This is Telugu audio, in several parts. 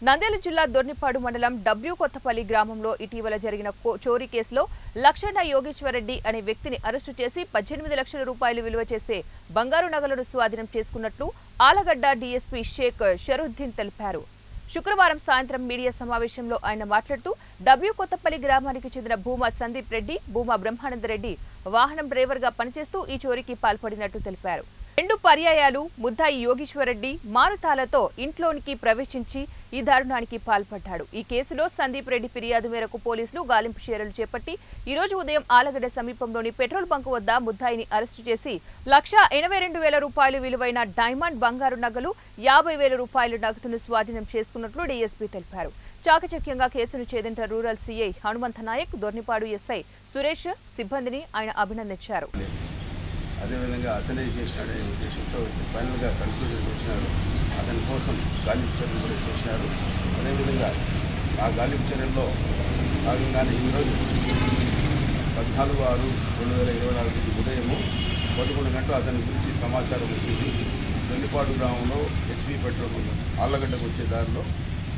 నంద్యాల జిల్లా దొర్నిపాడు మండలం డబ్ల్యూ కొత్తపల్లి గ్రామంలో ఇటీవల జరిగిన చోరీ కేసులో లక్షణ యోగేశ్వరరెడ్డి అనే వ్యక్తిని అరెస్టు చేసి 18 లక్షల రూపాయలు విలువ చేసే బంగారు నగలను స్వాధీనం చేసుకున్నట్లు ఆలగడ్డ డీఎస్పీ షేక్ షరుద్దీన్ తెలిపారు. శుక్రవారం సాయంత్రం మీడియా సమావేశంలో ఆయన మాట్లాడుతూ డబ్ల్యూ కొత్తపల్లి గ్రామానికి చెందిన భూమా సందీప్ రెడ్డి, భూమా బ్రహ్మానందరెడ్డి వాహనం డ్రైవర్గా పనిచేస్తూ ఈ చోరీకి పాల్పడినట్టు తెలిపారు. 2 పర్యాయాలు ముద్దాయి యోగేశ్వరరెడ్డి మారుతాలతో ఇంట్లోనికి ప్రవేశించి ఈ దారుణానికి పాల్పడ్డాడు. ఈ కేసులో సందీప్ రెడ్డి ఫిర్యాదు మేరకు పోలీసులు గాలింపు చర్యలు చేపట్టి ఈ రోజు ఉదయం ఆలగడ్డ సమీపంలోని పెట్రోల్ బంకు వద్ద ముద్దాయిని అరెస్టు చేసి 1,82,000 రూపాయలు విలువైన డైమండ్ బంగారు నగలు, 50,000 రూపాయల నగదును స్వాధీనం చేసుకున్నట్లు డీఎస్పీ తెలిపారు. చాకచక్యంగా కేసును ఛేదించిన rural CI Hanumantha Nayak, Dornipadu SI Suresh సిబ్బందిని ఆయన అభినందించారు. అదేవిధంగా అతనే చేసినాడనే ఉద్దేశంతో ఫైనల్గా కన్క్లూజన్ చేసినారు. అతని కోసం గాలింపు చర్యలు కూడా చేసినారు. అదేవిధంగా ఆ గాలింపు చర్యల్లో భాగంగానే ఈరోజు 14/6/2024 ఉదయం 11 గంటలు అతని గురించి సమాచారం వచ్చింది. దొల్లిపాడు గ్రామంలో హెచ్పి పెట్రోల్ బంక్ ఆళ్లగడ్డకు వచ్చే దారిలో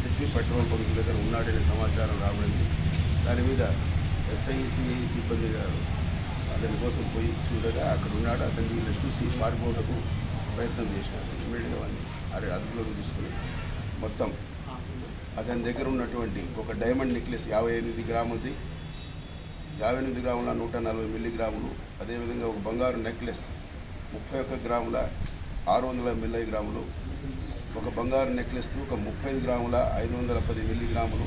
హెచ్పి పెట్రోల్ బంక్ దగ్గర ఉన్నాడనే సమాచారం రాబడింది. దాని మీద ఎస్ఐ సిఐ సిబ్బంది గారు అతని కోసం పోయి చూడగా అక్కడ ఉన్నాడు. అతన్ని వీళ్ళు చూసి పారిపోవడానికి ప్రయత్నం చేసినారు. ఇమ్మీడియట్గా వాడిని అదుపులోకి తీసుకుని మొత్తం అతని దగ్గర ఉన్నటువంటి ఒక డైమండ్ నెక్లెస్ 58 గ్రాములది, 58 గ్రాముల 140 మిల్లీగ్రాములు, అదేవిధంగా ఒక బంగారు నెక్లెస్ 31 గ్రాముల 600 మిల్లీగ్రాములు, ఒక బంగారు నెక్లెస్ ఒక 30 గ్రాముల 510 మిల్లీగ్రాములు,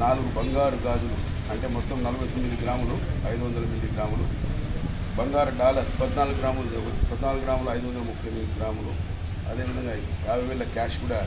4 బంగారు గాజులు అంటే మొత్తం 49 గ్రాములు 500 మిల్లీగ్రాములు, బంగారు డాలర్ 14 గ్రాములు 538 గ్రాములు, అదేవిధంగా 50,000 క్యాష్ కూడా